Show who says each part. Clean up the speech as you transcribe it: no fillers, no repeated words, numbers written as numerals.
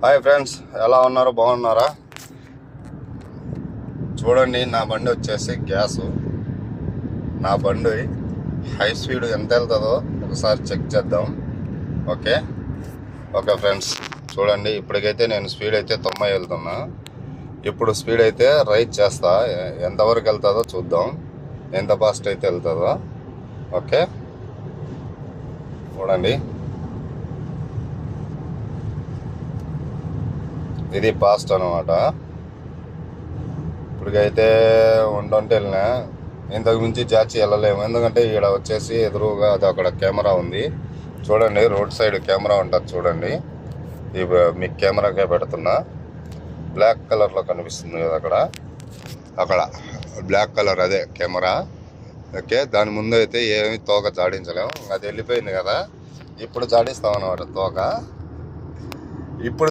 Speaker 1: Hi friends, ఎలా ఉన్నారు? బాగున్నారా? చూడండి, నా బండి వచ్చేసి గ్యాసు. నా బండి హై స్పీడ్ ఎంత వెళ్తుందో ఒకసారి చెక్ చేద్దాం. ఓకే ఫ్రెండ్స్, చూడండి. ఇప్పటికైతే నేను స్పీడ్ అయితే 90 వెళ్తున్నా. ఇప్పుడు స్పీడ్ అయితే రైజ్ చేస్తా. ఎంతవరకు వెళ్తుందో చూద్దాం, ఎంత ఫాస్ట్ అయితే వెళ్తుందో. ఓకే, చూడండి. ఇది ఫాస్ట్ అనమాట. ఇప్పటికైతే 120 వెళ్ళినా. ఇంతకు మించి జాచి వెళ్ళలేము, ఎందుకంటే ఇక్కడ వచ్చేసి ఎదురుగా అది అక్కడ కెమెరా ఉంది. చూడండి, రోడ్ సైడ్ కెమెరా ఉంటుంది. చూడండి, మీకు కెమెరాకే పెడుతున్నా. బ్లాక్ కలర్లో కనిపిస్తుంది కదా అక్కడ బ్లాక్ కలర్, అదే కెమెరా. ఓకే, దాని ముందు అయితే ఏమి తోక జాడించలేము, అది వెళ్ళిపోయింది కదా. ఇప్పుడు జాడిస్తాం అన్నమాట తోక. ఇప్పుడు